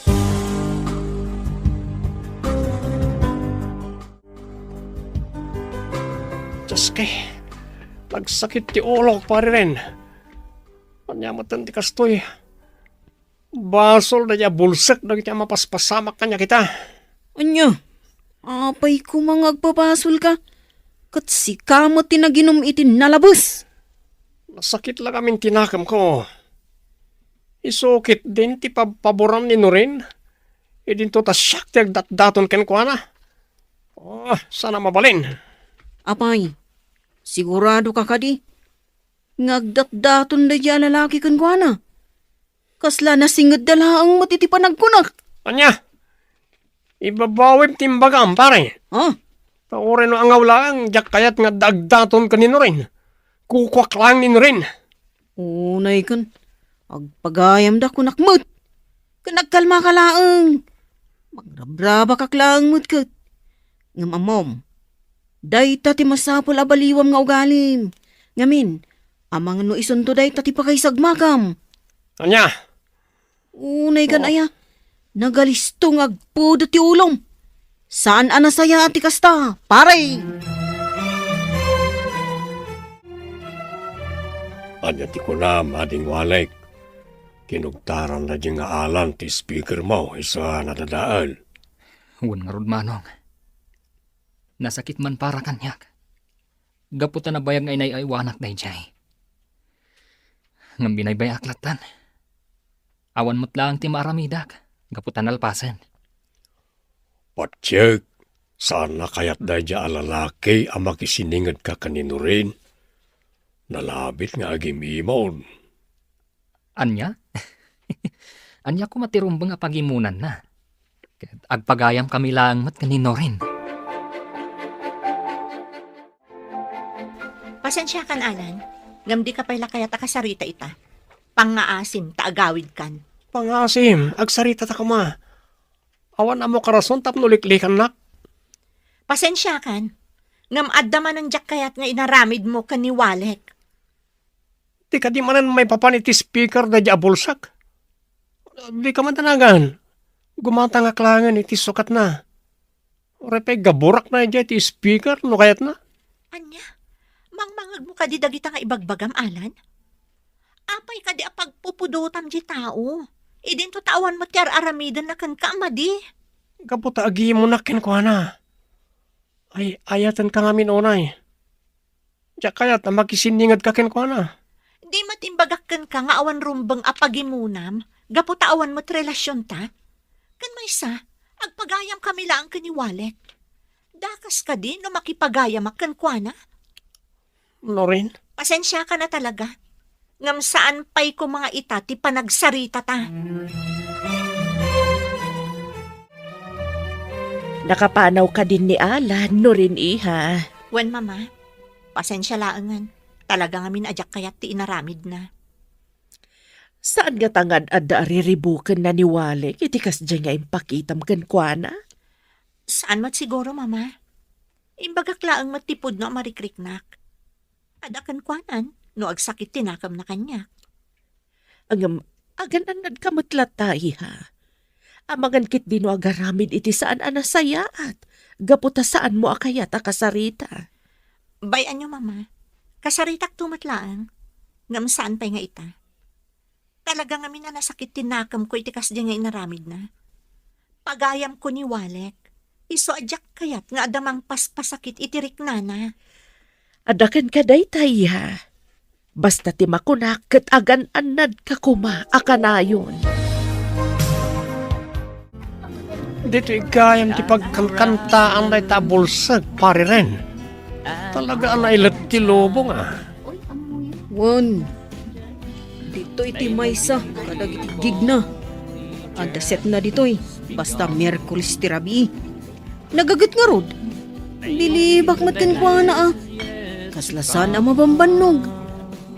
Diyos kay, nagsakit ti ulo pare rin. Panyamatan ti kastoy. Basol na niya bulsak na kita mapaspasamak kanya kita. Anya. Apay ko mga agpapasol ka. Kat si kamot tinaginom iti nalabos. Nasakit lang kaming tinakam ko. Isukit din ti paboram ni Norin. Idin to ta siyak ti agdatdaton ken ko na. Oh, sana mabalin. Apay, sigurado ka kadi. Ngagdat-daton da dya lalaki kan kwa na. Kasla na singad dalaang matitipanag kunak. Anya, ibabawim timbagam pare. Ha? Paurin no angaw lang, jak kayat nga dagdaton ka ni Norin. Kukwak lang ni Norin. Unay kan. Agpagayam da kunakmut. Kanagkalma ka laang. Magrabraba ka laang mut kat. Ngamamom. Day tati masapol abaliwam nga ugalim. Ngamin, Amang no isunto day tati pa kay sagmakam. Anya, Unay ganaya. Nagalistong agpudo ti ulom. Saan anasaya ati kasta? Pare! anya ti kunam ading walek. Kinugtaran na di nga alan ti speaker mo isa nadadaan. Huwag nga rod manong. Nasakit man para kanyak. Gaputan na bayag nga inay ay wanak na ijay. Ngam binaybay aklatan. Awan mo't lang ti maaramidak. Gaputan alpasan. Patsyak, saan na kaya't dahi dya alalaki ang makisiningad ka kanino rin? Nalabit nga agimimon. Anya? Anya ko matirumbang nga pagimunan na. Ket agpagayam kami lang mat kanino rin. Pasensya kan, Alan. Ngam di ka pala kaya takasarita ita. Pangaasim, taagawid kan. Pangasim, agsarita ta ka ma. Awan amo karason tapno liklikan nak. Pasensya kan. Ngam adda man ang jak kayat nga inaramid mo kan ni Walek. Di ka di manan may papaniti speaker da dya bulsak. Di ka man tanagan. Gumata nga klangan iti sukat na. Repay gaburak na dya iti speaker no kayat na. Anya, mangmangag mo ka di dagita nga ibagbagam, Alan? Apay ka di apagpupudutam di tao. Idin to tawan mo tiyar aramidan na kan kaamadi. Kaputa agi mo nakin ko na. Ay, ayatan ka ngamin onay. Diya kayat ang makisiningad ka kin ko na. Di matimbagakan ka nga awan rumbang apagimunam. Gaputa awan mo't relasyon ta. Kan maysa, agpagayam kami lang kan ni Walek. Dakas ka din no makipagayam akan kwa na. No rin? Pasensya ka na talaga. Ngam saan pa'y ko mga itati panagsarita ta. Nakapanaw ka din ni Alan, no rin iha. Wen, mama, pasensya laangan. Talaga ngamin ajak kayat ti inaramid na. Saan nga tangad adda ariribukan na ni Walek, itikas dyan nga impakitam kan kuana? Saan mat siguro, mama? Imbagak laang matipod no marikriknak. Adakan kwanan, no agsakit tinakam na kanya. Angam, agan-anad ka matlatay ha. Amagan kit di no agaramid iti saan anasayaat. Gaputa saan mo akayat akasarita. Bayan nyo, mama. Kasaritak tumatlaang. Ngam saan pa'y nga ita. Talaga ngamin na nasakit tinakam ko itikas di nga inaramid na. Pagayam ko ni Walek. Iso adyak kayat nga adamang paspasakit itirik na. Adakan ka daytay ha. Basta ti makunak ket agan-anad ka kuma akanayon. Dito igayam ti pagkankantaan na itabulsag, pare rin. Talaga ang nailat ti lobo nga. Wan. Dito iti maysa. Kadag iti gig na. Ada set na dito Basta Merkulis ti Rabi. Nagagat nga rod. Lilibak matkan kwa na Kaslasan ang mabambanog.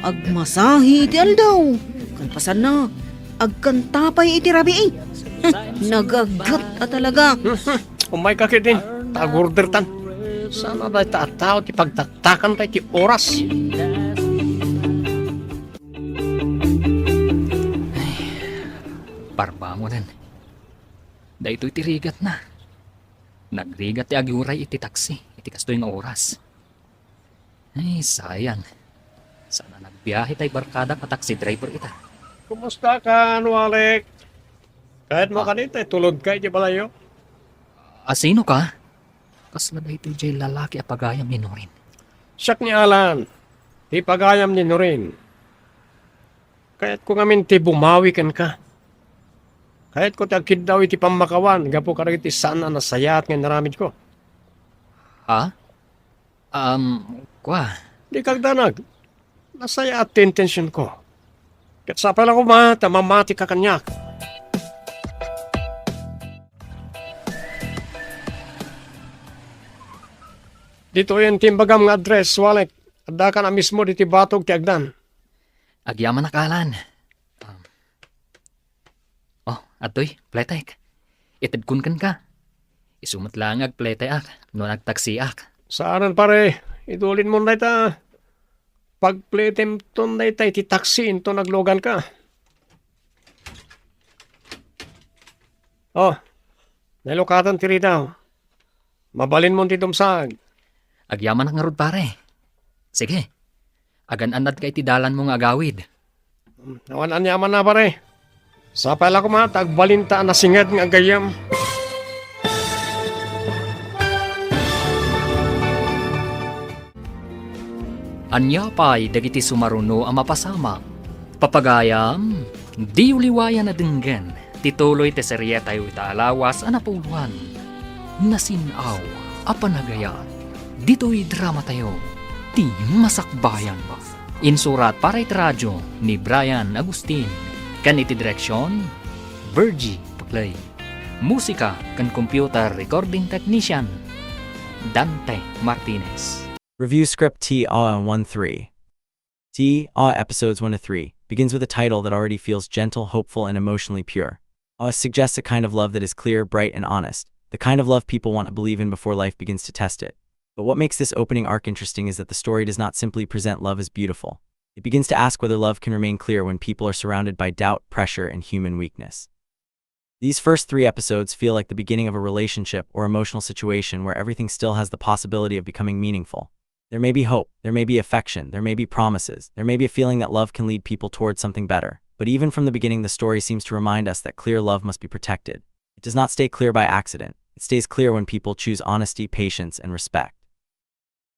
Agmasahi iti aldaw. Kanpasan na. Agkantapay iti Rabi Nagagat talaga. Umay ka din, tagorder tan. Sana ba taatao ti pagtaktakan tayo ti oras. Parbangonan. Da ito'y tirigat na. Nagrigat ti agiuray iti taksi. Iti kastoy nga oras. Ay, sayang. Sana nagbiyahe tayo barkada ka taxi driver ita. Kumusta ka, Walek? Kahit mo kanita, tulod ka, di balayo? Sino ka? Kasla da ito'y jay lalaki a pagayam ni Norin. Siyak ni Alan, ti pagayam ni Norin. Kahit ko ngamin ti bumawi ka. Kahit ko tagkid daw iti pamakawan, gapo ka iti saan na nasayat nga naramid ko. Ha? Kwa? Di kagdanag. Nasaya at intensyon ko. Kat sa pala ko mamati ka kanyak. Dito yung timbagam nga address, Walek. Adda ka na mismo diti batog ti agdan. Agyaman nakalan. Atoy, pletek. Itadkun kan ka. Isumat lang ag pletek ak, no nagtaksi ak. Saanan pare, idulin mo na ita. pagplitim tunay tay ti taksi into naglogan ka. Oh, nalukatan ti daw. Mabalin mo ti dumsag. Agyaman nga rod pare. Sige, agan-anad ka itidalan mo nga agawid. Nawan anyaman na pare. Sa pala ko mga tagbalinta na singad nga agayam. Anya pa'y dagiti sumaruno ang mapasama. Papagayam, di uliwayan na denggen. Tituloy te serye tayo itaalawas ang napuluan. Nasinaw, apanagaya. Dito'y drama tayo. Ti masakbayan. Insurat para radyo ni Brian Agustin. Kan iti direksyon, Virgie Paglay. Musika kan computer recording technician, Dante Martinez. Review script T-A-13. T-A episodes 1 to 3 begins with a title that already feels gentle, hopeful, and emotionally pure. A suggests a kind of love that is clear, bright, and honest, the kind of love people want to believe in before life begins to test it. But what makes this opening arc interesting is that the story does not simply present love as beautiful. It begins to ask whether love can remain clear when people are surrounded by doubt, pressure, and human weakness. These first 3 episodes feel like the beginning of a relationship or emotional situation where everything still has the possibility of becoming meaningful. There may be hope, there may be affection, there may be promises, there may be a feeling that love can lead people towards something better. But even from the beginning, the story seems to remind us that clear love must be protected. It does not stay clear by accident. It stays clear when people choose honesty, patience, and respect.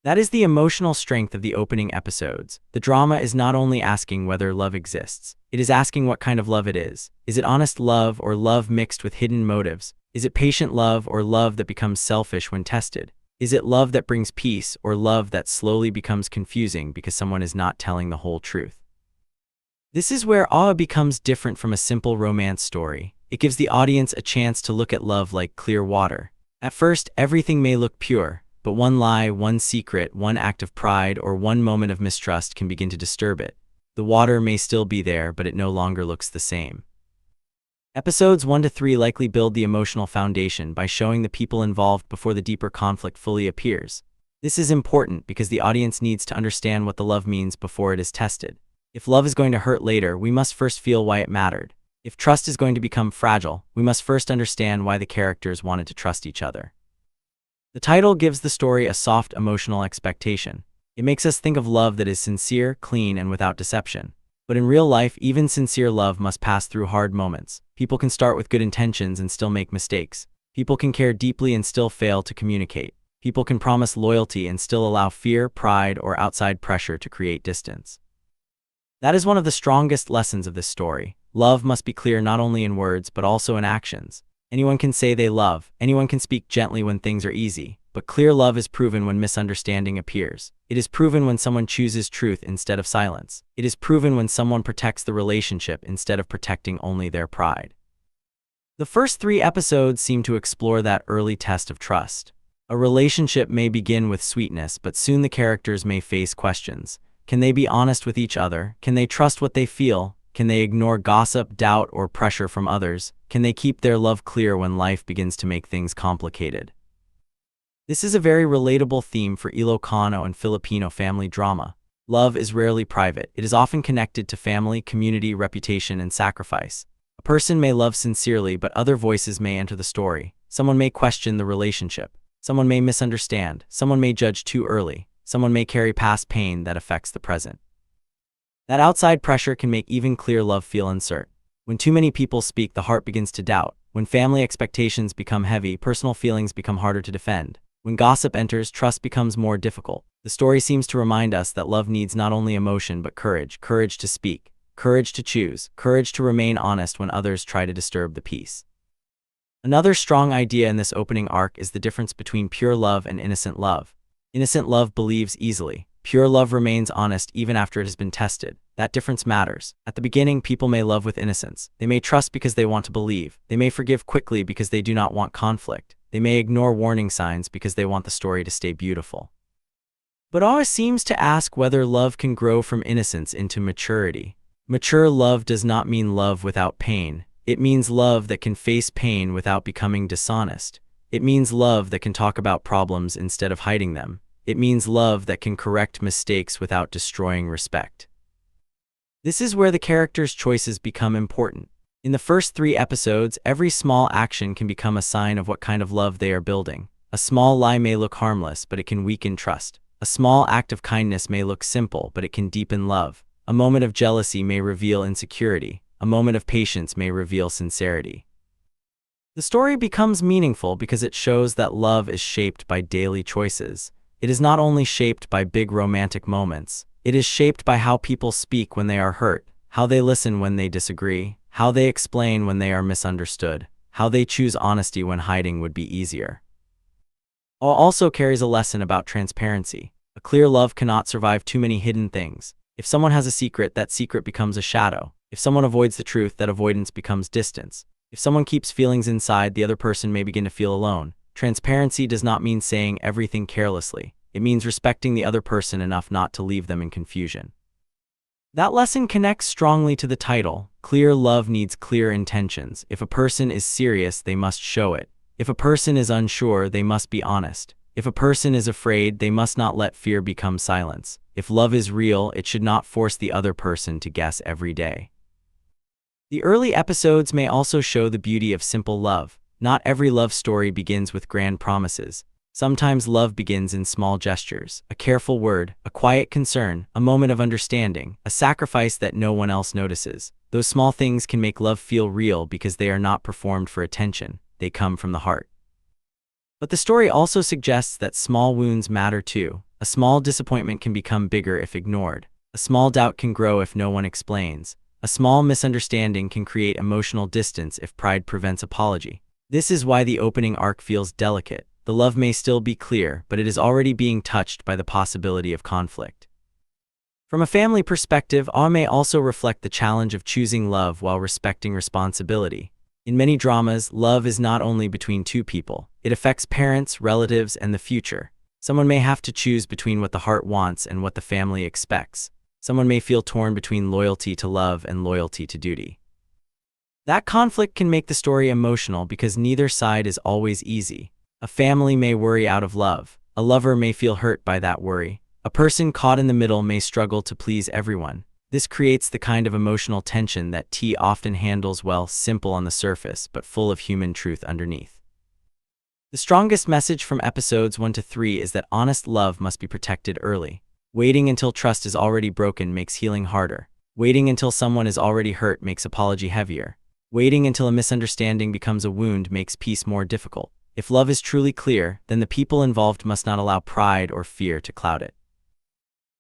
That is the emotional strength of the opening episodes. The drama is not only asking whether love exists, it is asking what kind of love it is. Is it honest love or love mixed with hidden motives? Is it patient love or love that becomes selfish when tested? Is it love that brings peace or love that slowly becomes confusing because someone is not telling the whole truth? This is where Awe becomes different from a simple romance story. It gives the audience a chance to look at love like clear water. At first, everything may look pure, but one lie, one secret, one act of pride, or one moment of mistrust can begin to disturb it. The water may still be there, but it no longer looks the same. Episodes 1 to 3 likely build the emotional foundation by showing the people involved before the deeper conflict fully appears. This is important because the audience needs to understand what the love means before it is tested. If love is going to hurt later, we must first feel why it mattered. If trust is going to become fragile, we must first understand why the characters wanted to trust each other. The title gives the story a soft emotional expectation. It makes us think of love that is sincere, clean, and without deception. But in real life, even sincere love must pass through hard moments. People can start with good intentions and still make mistakes. People can care deeply and still fail to communicate. People can promise loyalty and still allow fear, pride, or outside pressure to create distance. That is one of the strongest lessons of this story. Love must be clear not only in words but also in actions. Anyone can say they love, anyone can speak gently when things are easy, but clear love is proven when misunderstanding appears. It is proven when someone chooses truth instead of silence. It is proven when someone protects the relationship instead of protecting only their pride. The first 3 episodes seem to explore that early test of trust. A relationship may begin with sweetness, but soon the characters may face questions. Can they be honest with each other? Can they trust what they feel? Can they ignore gossip, doubt, or pressure from others? Can they keep their love clear when life begins to make things complicated? This is a very relatable theme for Ilocano and Filipino family drama. Love is rarely private. It is often connected to family, community, reputation, and sacrifice. A person may love sincerely, but other voices may enter the story. Someone may question the relationship. Someone may misunderstand. Someone may judge too early. Someone may carry past pain that affects the present. That outside pressure can make even clear love feel uncertain. When too many people speak, the heart begins to doubt. When family expectations become heavy, personal feelings become harder to defend. When gossip enters, trust becomes more difficult. The story seems to remind us that love needs not only emotion but courage. Courage to speak, courage to choose, courage to remain honest when others try to disturb the peace. Another strong idea in this opening arc is the difference between pure love and innocent love. Innocent love believes easily. Pure love remains honest even after it has been tested. That difference matters. At the beginning, people may love with innocence. They may trust because they want to believe. They may forgive quickly because they do not want conflict. They may ignore warning signs because they want the story to stay beautiful. But Awe seems to ask whether love can grow from innocence into maturity. Mature love does not mean love without pain. It means love that can face pain without becoming dishonest. It means love that can talk about problems instead of hiding them. It means love that can correct mistakes without destroying respect. This is where the characters' choices become important. In the first 3 episodes, every small action can become a sign of what kind of love they are building. A small lie may look harmless, but it can weaken trust. A small act of kindness may look simple, but it can deepen love. A moment of jealousy may reveal insecurity. A moment of patience may reveal sincerity. The story becomes meaningful because it shows that love is shaped by daily choices. It is not only shaped by big romantic moments. It is shaped by how people speak when they are hurt, how they listen when they disagree, how they explain when they are misunderstood, how they choose honesty when hiding would be easier. All also carries a lesson about transparency. A clear love cannot survive too many hidden things. If someone has a secret, that secret becomes a shadow. If someone avoids the truth, that avoidance becomes distance. If someone keeps feelings inside, the other person may begin to feel alone. Transparency does not mean saying everything carelessly. It means respecting the other person enough not to leave them in confusion. That lesson connects strongly to the title. Clear love needs clear intentions. If a person is serious, they must show it. If a person is unsure, they must be honest. If a person is afraid, they must not let fear become silence. If love is real, it should not force the other person to guess every day. The early episodes may also show the beauty of simple love. Not every love story begins with grand promises. Sometimes love begins in small gestures, a careful word, a quiet concern, a moment of understanding, a sacrifice that no one else notices. Those small things can make love feel real because they are not performed for attention. They come from the heart. But the story also suggests that small wounds matter too. A small disappointment can become bigger if ignored. A small doubt can grow if no one explains. A small misunderstanding can create emotional distance if pride prevents apology. This is why the opening arc feels delicate. The love may still be clear, but it is already being touched by the possibility of conflict. From a family perspective, awe may also reflect the challenge of choosing love while respecting responsibility. In many dramas, love is not only between two people. It affects parents, relatives, and the future. Someone may have to choose between what the heart wants and what the family expects. Someone may feel torn between loyalty to love and loyalty to duty. That conflict can make the story emotional because neither side is always easy. A family may worry out of love. A lover may feel hurt by that worry. A person caught in the middle may struggle to please everyone. This creates the kind of emotional tension that T often handles well, simple on the surface, but full of human truth underneath. The strongest message from episodes 1 to 3 is that honest love must be protected early. Waiting until trust is already broken makes healing harder. Waiting until someone is already hurt makes apology heavier. Waiting until a misunderstanding becomes a wound makes peace more difficult. If love is truly clear, then the people involved must not allow pride or fear to cloud it.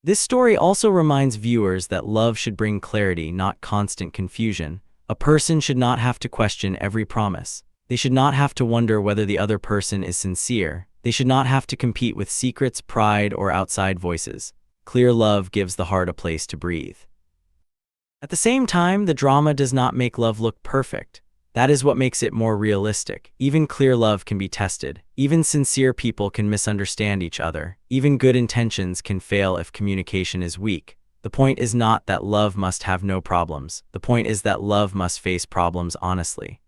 This story also reminds viewers that love should bring clarity, not constant confusion. A person should not have to question every promise. They should not have to wonder whether the other person is sincere. They should not have to compete with secrets, pride, or outside voices. Clear love gives the heart a place to breathe. At the same time, the drama does not make love look perfect. That is what makes it more realistic. Even clear love can be tested. Even sincere people can misunderstand each other. Even good intentions can fail if communication is weak. The point is not that love must have no problems. The point is that love must face problems honestly.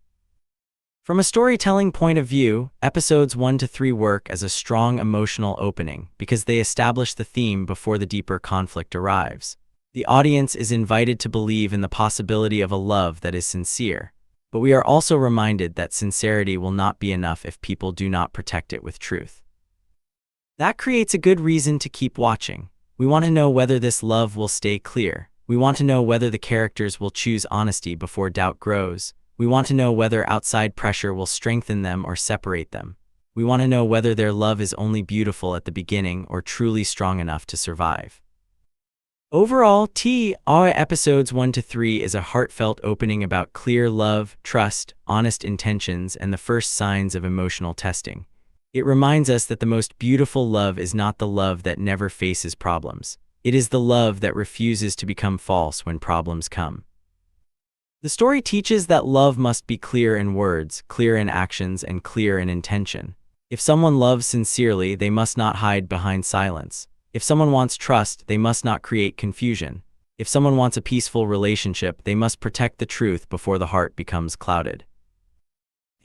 From a storytelling point of view, episodes 1 to 3 work as a strong emotional opening because they establish the theme before the deeper conflict arrives. The audience is invited to believe in the possibility of a love that is sincere. But we are also reminded that sincerity will not be enough if people do not protect it with truth. That creates a good reason to keep watching. We want to know whether this love will stay clear. We want to know whether the characters will choose honesty before doubt grows. We want to know whether outside pressure will strengthen them or separate them. We want to know whether their love is only beautiful at the beginning or truly strong enough to survive. Overall, T.R. episodes 1 to 3 is a heartfelt opening about clear love, trust, honest intentions, and the first signs of emotional testing. It reminds us that the most beautiful love is not the love that never faces problems. It is the love that refuses to become false when problems come. The story teaches that love must be clear in words, clear in actions, and clear in intention. If someone loves sincerely, they must not hide behind silence. If someone wants trust, they must not create confusion. If someone wants a peaceful relationship, they must protect the truth before the heart becomes clouded.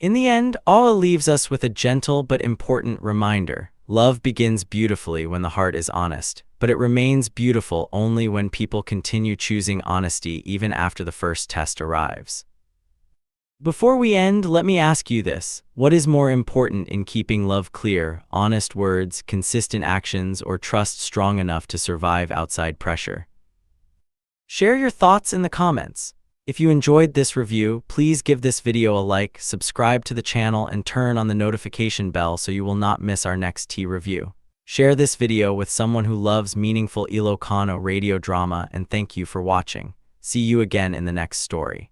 In the end, Awa leaves us with a gentle but important reminder. Love begins beautifully when the heart is honest, but it remains beautiful only when people continue choosing honesty even after the first test arrives. Before we end, let me ask you this. What is more important in keeping love clear, honest words, consistent actions, or trust strong enough to survive outside pressure? Share your thoughts in the comments. If you enjoyed this review, please give this video a like, subscribe to the channel, and turn on the notification bell so you will not miss our next tea review. Share this video with someone who loves meaningful Ilocano radio drama, and thank you for watching. See you again in the next story.